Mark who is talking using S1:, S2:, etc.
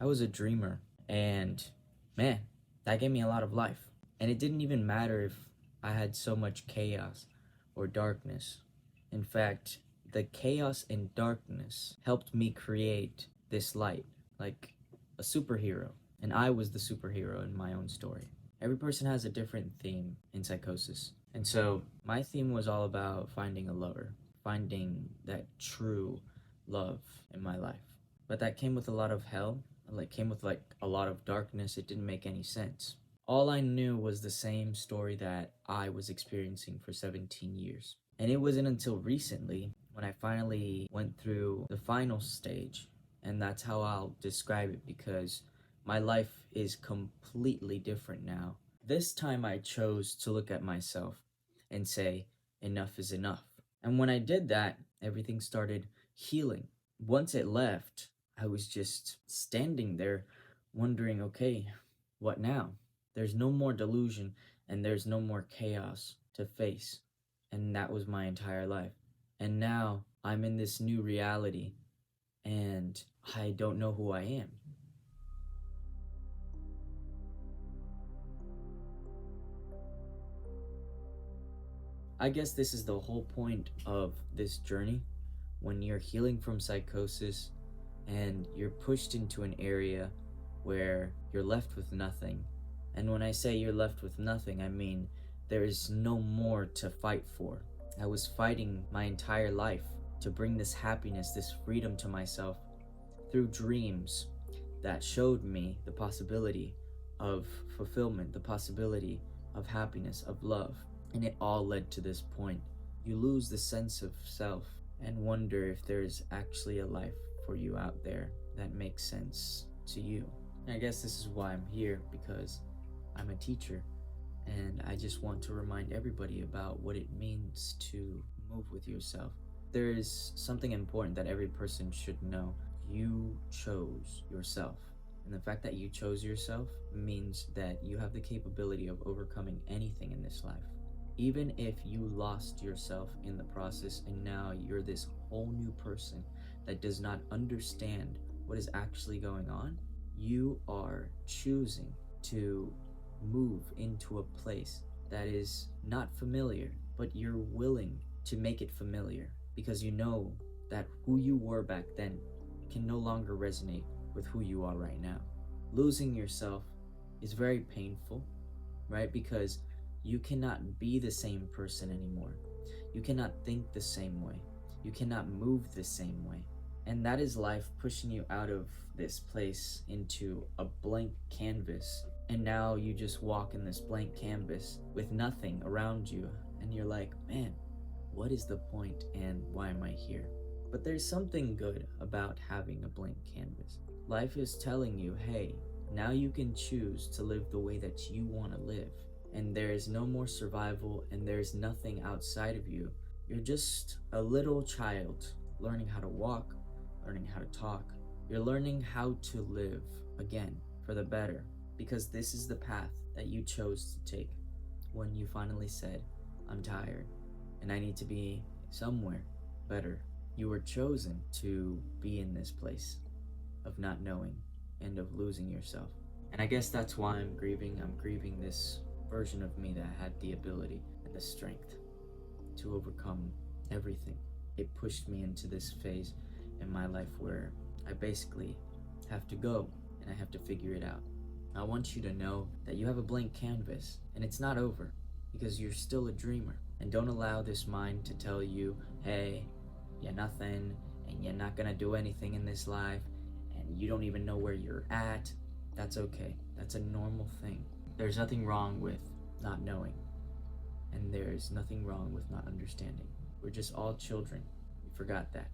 S1: I was a dreamer, and man, that gave me a lot of life. And it didn't even matter if I had so much chaos or darkness. In fact, the chaos and darkness helped me create this light, like a superhero. And I was the superhero in my own story. Every person has a different theme in Psychosis. And so my theme was all about finding a lover, finding that true love in my life. But that came with a lot of hell, like came with like a lot of darkness. It didn't make any sense. All I knew was the same story that I was experiencing for 17 years. And it wasn't until recently when I finally went through the final stage, and that's how I'll describe it because my life is completely different now. This time I chose to look at myself and say, enough is enough. And when I did that, everything started healing. Once it left, I was just standing there wondering, okay, what now? There's no more delusion and there's no more chaos to face. And that was my entire life. And now I'm in this new reality and I don't know who I am. I guess this is the whole point of this journey. When you're healing from psychosis and you're pushed into an area where you're left with nothing. And when I say you're left with nothing, I mean there is no more to fight for. I was fighting my entire life to bring this happiness, this freedom to myself through dreams that showed me the possibility of fulfillment, the possibility of happiness, of love. And it all led to this point. You lose the sense of self and wonder if there's actually a life for you out there that makes sense to you. And I guess this is why I'm here, because I'm a teacher and I just want to remind everybody about what it means to move with yourself. There is something important that every person should know. You chose yourself. And the fact that you chose yourself means that you have the capability of overcoming anything in this life. Even if you lost yourself in the process and now you're this whole new person that does not understand what is actually going on, you are choosing to move into a place that is not familiar, but you're willing to make it familiar because you know that who you were back then can no longer resonate with who you are right now. Losing yourself is very painful, right? Because you cannot be the same person anymore. You cannot think the same way. You cannot move the same way. And that is life pushing you out of this place into a blank canvas. And now you just walk in this blank canvas with nothing around you. And you're like, man, what is the point and why am I here? But there's something good about having a blank canvas. Life is telling you, hey, now you can choose to live the way that you want to live. And there is no more survival and there's nothing outside of you. You're just a little child learning how to walk, learning how to talk. You're learning how to live again for the better, because this is the path that you chose to take when you finally said, I'm tired and I need to be somewhere better. You were chosen to be in this place of not knowing and of losing yourself. And I guess that's why I'm grieving. I'm grieving this version of me that had the ability and the strength to overcome everything. It pushed me into this phase in my life where I basically have to go and I have to figure it out. I want you to know that you have a blank canvas and it's not over because you're still a dreamer. And don't allow this mind to tell you, hey, you're nothing and you're not gonna do anything in this life and you don't even know where you're at. That's okay. That's a normal thing. There's nothing wrong with not knowing, and there's nothing wrong with not understanding. We're just all children. We forgot that.